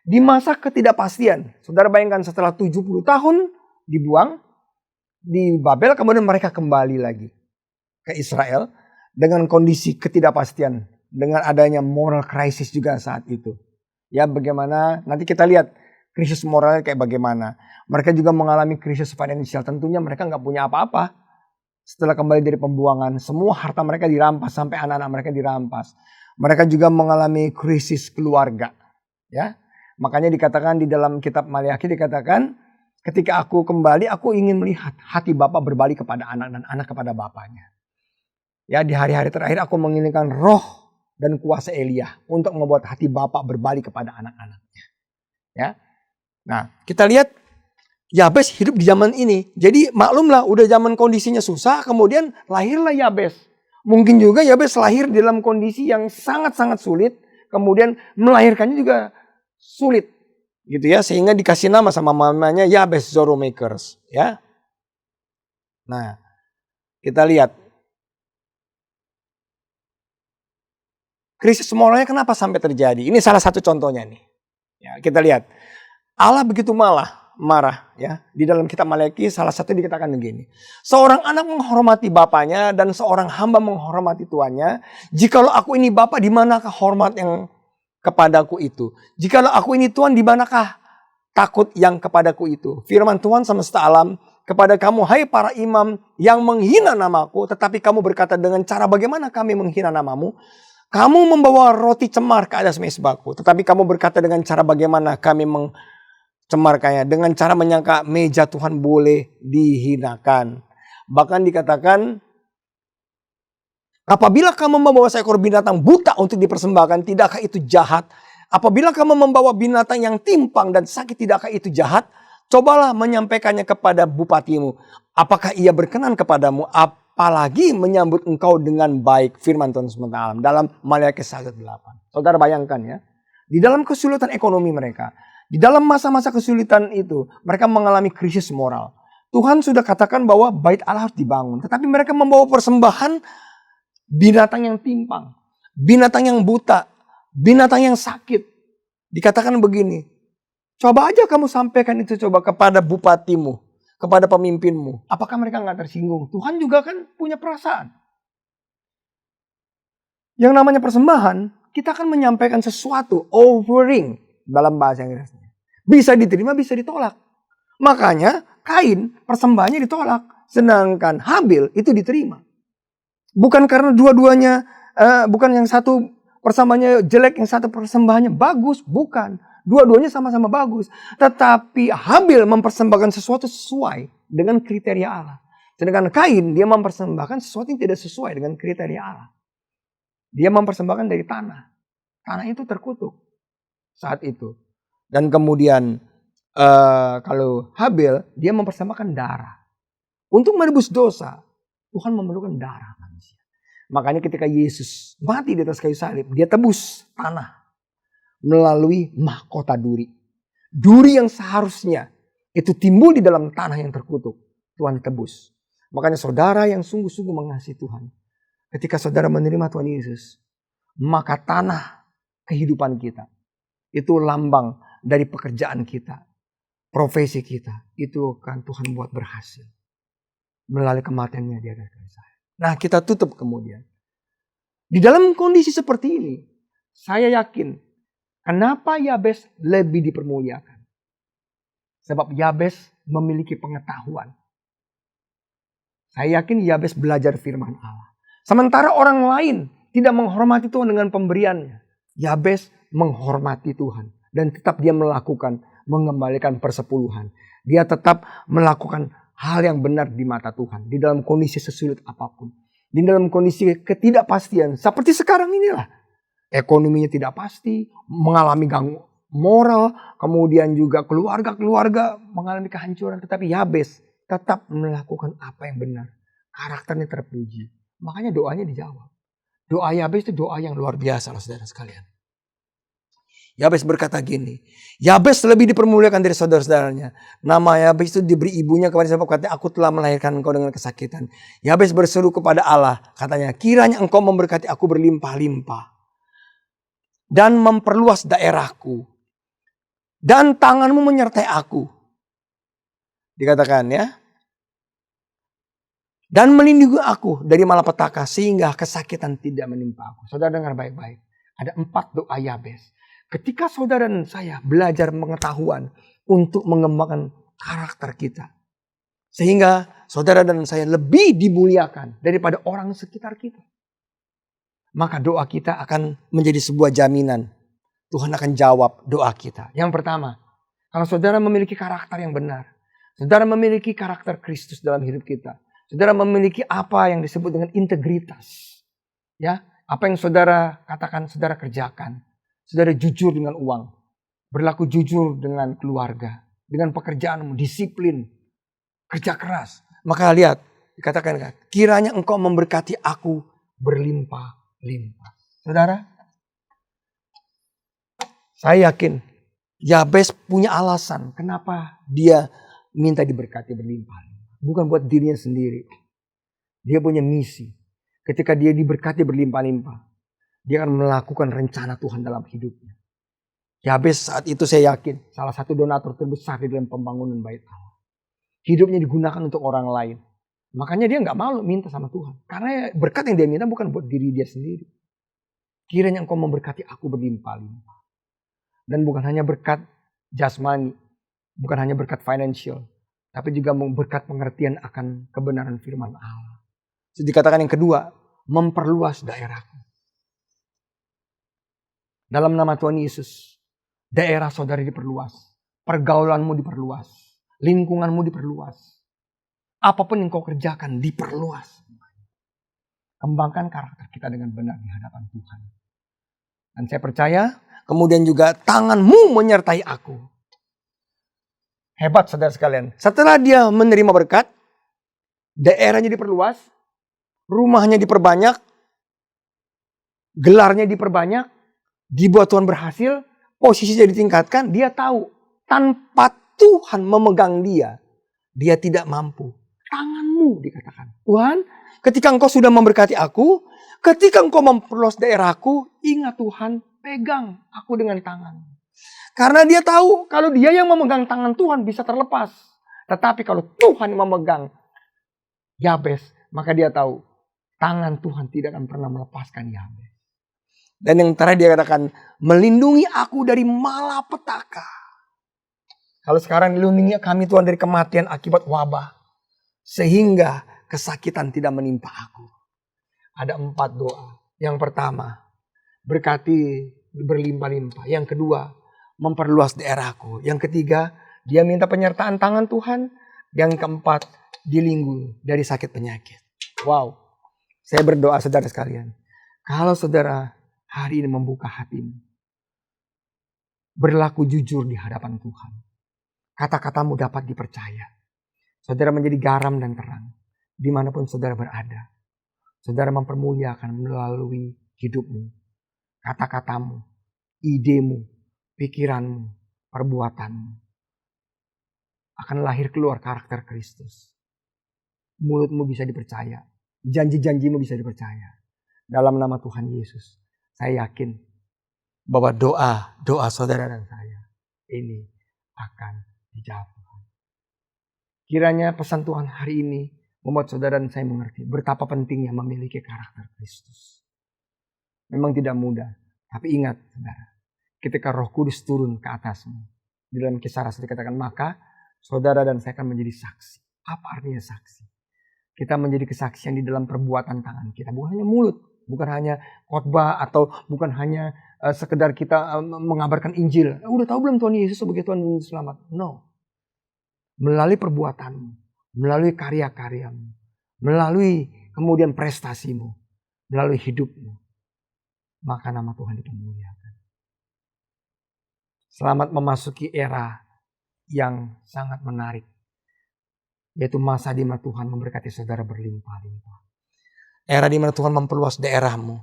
Di masa ketidakpastian. Saudara bayangkan setelah 70 tahun dibuang di Babel. Kemudian mereka kembali lagi ke Israel dengan kondisi ketidakpastian. Dengan adanya moral crisis juga saat itu. Ya bagaimana nanti kita lihat. Krisis moralnya kayak bagaimana. Mereka juga mengalami krisis finansial. Tentunya mereka nggak punya apa-apa. Setelah kembali dari pembuangan. Semua harta mereka dirampas. Sampai anak-anak mereka dirampas. Mereka juga mengalami krisis keluarga. Ya, makanya dikatakan di dalam kitab Maleaki dikatakan. Ketika aku kembali aku ingin melihat hati Bapa berbalik kepada anak dan anak kepada bapaknya. Ya di hari-hari terakhir aku menginginkan roh dan kuasa Elia. Untuk membuat hati Bapa berbalik kepada anak-anaknya. Ya. Nah, kita lihat Yabes hidup di zaman ini. Jadi maklumlah udah zaman kondisinya susah, kemudian lahirlah Yabes. Mungkin juga Yabes lahir dalam kondisi yang sangat-sangat sulit, kemudian melahirkannya juga sulit. Gitu ya, sehingga dikasih nama sama mamanya Yabes Zoromakers, ya. Nah, kita lihat. Krisis moralnya kenapa sampai terjadi? Ini salah satu contohnya nih. Ya, kita lihat. Allah begitu marah ya. Di dalam kitab Maleaki salah satu dikatakan begini. Seorang anak menghormati bapaknya dan seorang hamba menghormati tuannya. Jikalau aku ini bapa, di manakah hormat yang kepadaku itu? Jikalau aku ini tuan, di manakah takut yang kepadaku itu? Firman Tuhan semesta alam kepada kamu, hai para imam yang menghina namaku, tetapi kamu berkata dengan cara bagaimana kami menghina namamu? Kamu membawa roti cemar ke atas mezbahku, tetapi kamu berkata dengan cara bagaimana kami cemarkannya, dengan cara menyangka meja Tuhan boleh dihinakan. Bahkan dikatakan, apabila kamu membawa seekor binatang buta untuk dipersembahkan, tidakkah itu jahat? Apabila kamu membawa binatang yang timpang dan sakit, tidakkah itu jahat? Cobalah menyampaikannya kepada bupatimu. Apakah ia berkenan kepadamu? apalagi menyambut engkau dengan baik, firman Tuhan SWT dalam Maliaki 1:8. Saudara bayangkan ya, di dalam kesulitan ekonomi mereka, di dalam masa-masa kesulitan itu, mereka mengalami krisis moral. Tuhan sudah katakan bahwa bait Allah harus dibangun, tetapi mereka membawa persembahan binatang yang timpang, binatang yang buta, binatang yang sakit. Dikatakan begini, coba aja kamu sampaikan itu coba kepada bupatimu, kepada pemimpinmu. Apakah mereka nggak tersinggung? Tuhan juga kan punya perasaan. Yang namanya persembahan, kita akan menyampaikan sesuatu, offering dalam bahasa Inggrisnya. Bisa diterima, bisa ditolak. Makanya Kain persembahannya ditolak, sedangkan Habil itu diterima. Bukan karena dua-duanya, bukan yang satu persembahannya jelek, yang satu persembahannya bagus, bukan. Dua-duanya sama-sama bagus. Tetapi Habil mempersembahkan sesuatu sesuai dengan kriteria Allah. Sedangkan Kain, dia mempersembahkan sesuatu yang tidak sesuai dengan kriteria Allah. Dia mempersembahkan dari tanah. Tanah itu terkutuk saat itu. Dan kemudian kalau Habil, dia mempersembahkan darah. Untuk menebus dosa, Tuhan memerlukan darah manusia. Makanya ketika Yesus mati di atas kayu salib, dia tebus tanah melalui mahkota duri. Duri yang seharusnya itu timbul di dalam tanah yang terkutuk, Tuhan tebus. Makanya saudara yang sungguh-sungguh mengasihi Tuhan, ketika saudara menerima Tuhan Yesus, maka tanah kehidupan kita itu lambang dari pekerjaan kita, profesi kita, itu kan Tuhan buat berhasil melalui kematiannya di atas kayu salib. Nah, kita tutup kemudian. Di dalam kondisi seperti ini, saya yakin kenapa Yabes lebih dipermuliakan. Sebab Yabes memiliki pengetahuan. Saya yakin Yabes belajar firman Allah. Sementara orang lain tidak menghormati Tuhan dengan pemberiannya, Yabes menghormati Tuhan. Dan tetap dia mengembalikan persepuluhan. Dia tetap melakukan hal yang benar di mata Tuhan. Di dalam kondisi sesulit apapun. Di dalam kondisi ketidakpastian. Seperti sekarang inilah. Ekonominya tidak pasti. Mengalami gangguan moral. Kemudian juga keluarga mengalami kehancuran. Tetapi Yabes tetap melakukan apa yang benar. Karakternya terpuji. Makanya doanya dijawab. Doa Yabes itu doa yang luar biasa loh saudara sekalian. Yabes berkata gini, Yabes lebih dipermuliakan dari saudara-saudaranya. Nama Yabes itu diberi ibunya kepada sebab katanya, aku telah melahirkan engkau dengan kesakitan. Yabes berseru kepada Allah, katanya, kiranya engkau memberkati aku berlimpah-limpah. Dan memperluas daerahku. Dan tanganmu menyertai aku. Dikatakan ya. Dan melindungi aku dari malapetaka sehingga kesakitan tidak menimpa aku. Saudara dengar baik-baik. Ada 4 doa Yabes. Ketika saudara dan saya belajar pengetahuan untuk mengembangkan karakter kita. Sehingga saudara dan saya lebih dimuliakan daripada orang sekitar kita. Maka doa kita akan menjadi sebuah jaminan. Tuhan akan jawab doa kita. Yang pertama, kalau saudara memiliki karakter yang benar. Saudara memiliki karakter Kristus dalam hidup kita. Saudara memiliki apa yang disebut dengan integritas. Ya, apa yang saudara katakan, saudara kerjakan. Saudara jujur dengan uang, berlaku jujur dengan keluarga, dengan pekerjaanmu, disiplin, kerja keras. Maka lihat, dikatakan, kiranya engkau memberkati aku berlimpah-limpah. Saudara, saya yakin Yabes punya alasan kenapa dia minta diberkati berlimpah-limpah. Bukan buat dirinya sendiri. Dia punya misi. Ketika dia diberkati berlimpah-limpah, dia akan melakukan rencana Tuhan dalam hidupnya. Yabes saat itu saya yakin salah satu donatur terbesar di dalam pembangunan bait Allah. Hidupnya digunakan untuk orang lain. Makanya dia gak malu minta sama Tuhan. Karena berkat yang dia minta bukan buat diri dia sendiri. Kiranya engkau memberkati aku berlimpah-limpah. Dan bukan hanya berkat jasmani. Bukan hanya berkat financial. Tapi juga berkat pengertian akan kebenaran firman Allah. Jadi dikatakan yang kedua, memperluas daerahku. Dalam nama Tuhan Yesus, daerah saudara diperluas. Pergaulanmu diperluas. Lingkunganmu diperluas. Apapun yang kau kerjakan diperluas. Kembangkan karakter kita dengan benar di hadapan Tuhan. Dan saya percaya, kemudian juga tanganmu menyertai aku. Hebat saudara sekalian. Setelah dia menerima berkat, daerahnya diperluas, rumahnya diperbanyak, gelarnya diperbanyak, dibuat Tuhan berhasil, posisinya ditingkatkan, dia tahu tanpa Tuhan memegang dia tidak mampu. Tanganmu dikatakan, Tuhan, ketika engkau sudah memberkati aku, ketika engkau memperluas daerahku, ingat Tuhan, pegang aku dengan tangan. Karena dia tahu kalau dia yang memegang tangan Tuhan bisa terlepas. Tetapi kalau Tuhan yang memegang Yabes, maka dia tahu tangan Tuhan tidak akan pernah melepaskan Yabes. Dan yang terakhir dia katakan, melindungi aku dari malapetaka. Kalau sekarang dilindungi kami Tuhan dari kematian akibat wabah. Sehingga kesakitan tidak menimpa aku. Ada 4 doa. Yang pertama, berkati berlimpah-limpah. Yang kedua, memperluas daerahku. Yang ketiga, dia minta penyertaan tangan Tuhan. Yang keempat, dilindungi dari sakit penyakit. Wow. Saya berdoa saudara sekalian. Kalau saudara hari ini membuka hatimu. Berlaku jujur di hadapan Tuhan. Kata-katamu dapat dipercaya. Saudara menjadi garam dan terang. Dimanapun saudara berada. Saudara mempermuliakan melalui hidupmu. Kata-katamu. Idemu. Pikiranmu. Perbuatanmu. Akan lahir keluar karakter Kristus. Mulutmu bisa dipercaya. Janji-janjimu bisa dipercaya. Dalam nama Tuhan Yesus. Saya yakin bahwa doa saudara dan saya ini akan dijawab Tuhan. Kiranya pesan Tuhan hari ini membuat saudara dan saya mengerti betapa pentingnya memiliki karakter Kristus. Memang tidak mudah, tapi ingat saudara, ketika Roh Kudus turun ke atasmu, di dalam Kisah Rasul dikatakan, maka saudara dan saya akan menjadi saksi. Apa artinya saksi? Kita menjadi kesaksian di dalam perbuatan tangan kita, bukan hanya mulut. Bukan hanya khotbah atau bukan hanya sekedar kita mengabarkan Injil. Udah tahu belum Tuhan Yesus sebagai Tuhan dan Selamat? No. Melalui perbuatanmu, melalui karya-karyamu, melalui kemudian prestasimu, melalui hidupmu, maka nama Tuhan dipermuliakan. Selamat memasuki era yang sangat menarik, yaitu masa di mana Tuhan memberkati saudara berlimpah-limpah. Era di mana Tuhan memperluas daerahmu.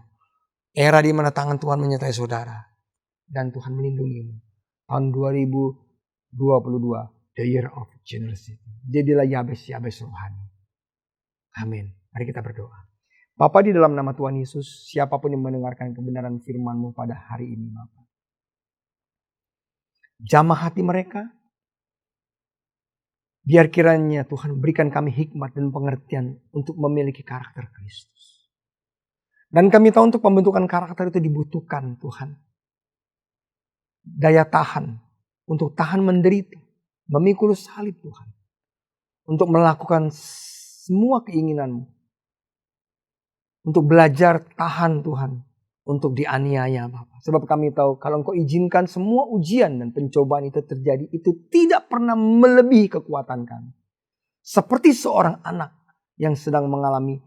Era di mana tangan Tuhan menyertai saudara. Dan Tuhan melindungimu. Tahun 2022. The year of generosity. Jadilah Yabes rohani. Amin. Mari kita berdoa. Bapa, di dalam nama Tuhan Yesus. Siapapun yang mendengarkan kebenaran firman-Mu pada hari ini, Bapa. Jamah hati mereka. Biar kiranya Tuhan berikan kami hikmat dan pengertian untuk memiliki karakter Kristus. Dan kami tahu untuk pembentukan karakter itu dibutuhkan Tuhan. Daya tahan. Untuk tahan menderita. Memikul salib Tuhan. Untuk melakukan semua keinginanmu. Untuk belajar tahan Tuhan. Untuk dianiaya Bapak. Sebab kami tahu kalau Engkau izinkan semua ujian dan pencobaan itu terjadi. Itu tidak pernah melebihi kekuatan kami. Seperti seorang anak yang sedang mengalami,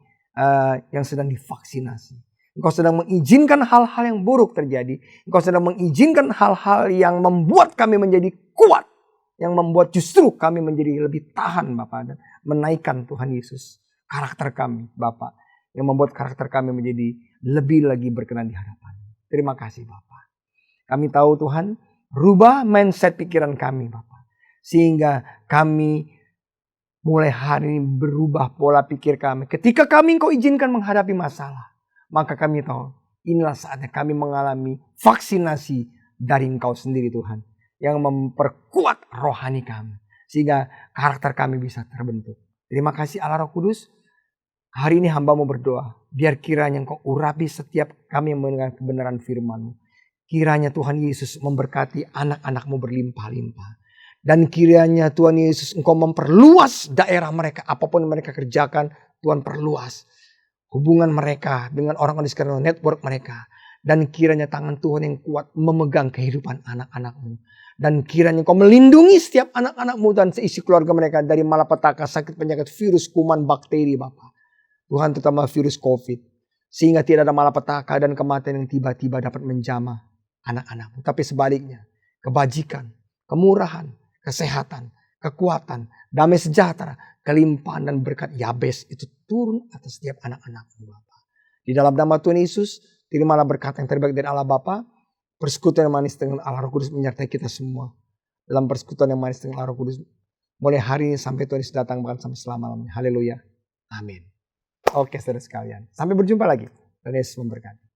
yang sedang divaksinasi. Engkau sedang mengizinkan hal-hal yang buruk terjadi. Engkau sedang mengizinkan hal-hal yang membuat kami menjadi kuat. Yang membuat justru kami menjadi lebih tahan Bapak. Dan menaikkan Tuhan Yesus. Karakter kami Bapak. Yang membuat karakter kami menjadi lebih lagi berkenan di hadapan. Terima kasih Bapak. Kami tahu Tuhan, rubah mindset pikiran kami Bapak. Sehingga kami mulai hari ini berubah pola pikir kami. Ketika kami Engkau izinkan menghadapi masalah. Maka kami tahu, inilah saatnya kami mengalami vaksinasi dari Engkau sendiri Tuhan. Yang memperkuat rohani kami. Sehingga karakter kami bisa terbentuk. Terima kasih Allah Roh Kudus. Hari ini hamba-Mu berdoa. Biar kiranya Engkau urapi setiap kami yang mendengar kebenaran firman-Mu. Kiranya Tuhan Yesus memberkati anak-anak-Mu berlimpah-limpah. Dan kiranya Tuhan Yesus Engkau memperluas daerah mereka. Apapun yang mereka kerjakan, Tuhan perluas. Hubungan mereka dengan orang-orang di sekitar network mereka. Dan kiranya tangan Tuhan yang kuat memegang kehidupan anak-anak-Mu. Dan kiranya Engkau melindungi setiap anak-anak-Mu dan seisi keluarga mereka dari malapetaka, sakit penyakit, virus, kuman, bakteri Bapak. Tuhan terutama virus COVID. Sehingga tidak ada malapetaka dan kematian yang tiba-tiba dapat menjamah anak-anak-Mu. Tapi sebaliknya, kebajikan, kemurahan, kesehatan, kekuatan, damai sejahtera, kelimpahan dan berkat Yabes itu turun atas setiap anak-anak-Mu Bapa. Di dalam nama Tuhan Yesus, terimalah berkat yang terbaik dari Allah Bapa, persekutuan yang manis dengan Allah Roh Kudus menyertai kita semua. Dalam persekutuan yang manis dengan Allah Roh Kudus, mulai hari ini sampai Tuhan Yesus datang, bahkan sampai selama-lamanya. Haleluya. Amin. Oke saudara sekalian, sampai berjumpa lagi. Tuhan Yesus memberkati.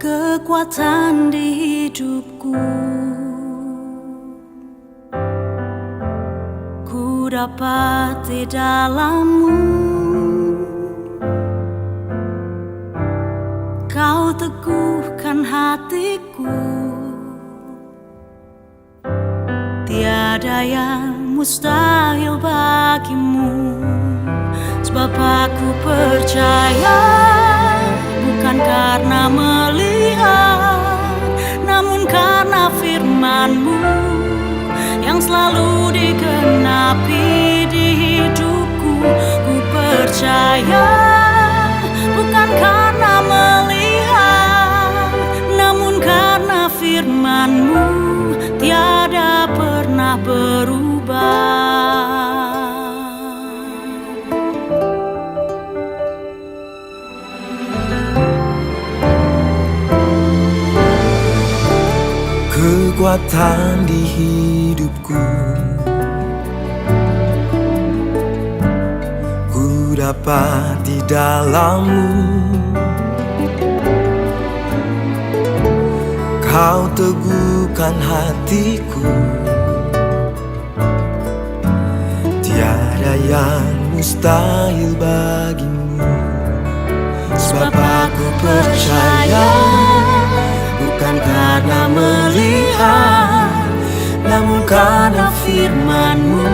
Kekuatan di hidupku, ku dapat di dalam-Mu. Kau teguhkan hatiku, tiada yang mustahil bagimu. Sebab aku percaya, bukan karena melihat, namun karena firman-Mu yang selalu digenapi di hidupku. Ku percaya, bukan karena melihat, namun karena firman-Mu tiada pernah berubah. Kekuatan di hidupku, ku dapat di dalam-Mu. Kau teguhkan hatiku, tiada yang mustahil bagimu. Sebab aku percaya, bukan karena melihat, namun karena firman-Mu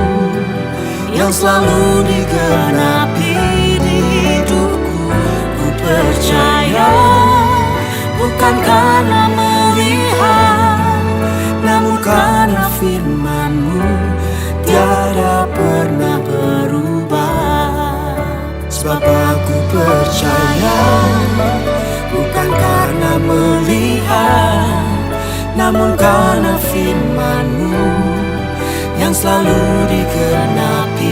yang selalu digenapi di hidupku. Ku percaya, bukan karena melihat, namun karena firman-Mu tiada pernah berubah. Sebab aku percaya, bukan karena melihat, namun karena firman-Mu yang selalu digenapi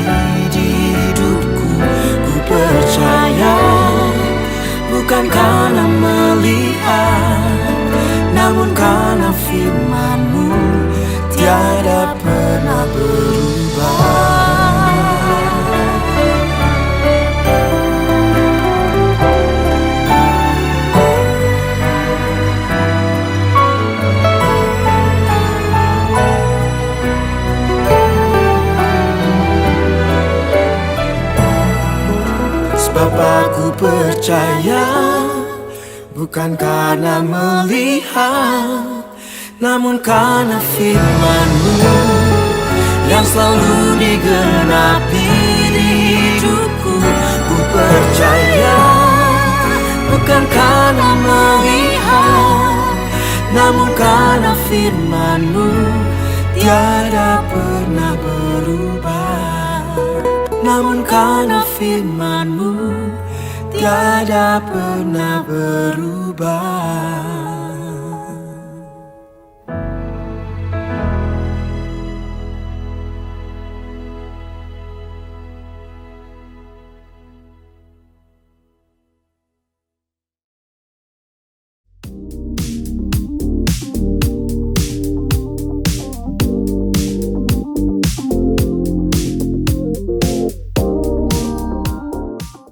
di hidupku. Ku percaya, bukan karena melihat, namun karena firman-Mu tiada pernah berubah. Sebab aku percaya, bukan karena melihat, namun karena firman-Mu yang selalu digenapi di hidupku. Ku percaya, bukan karena melihat, namun karena firman-Mu tiada pernah berubah. Namun karena firman-Mu tiada pernah berubah.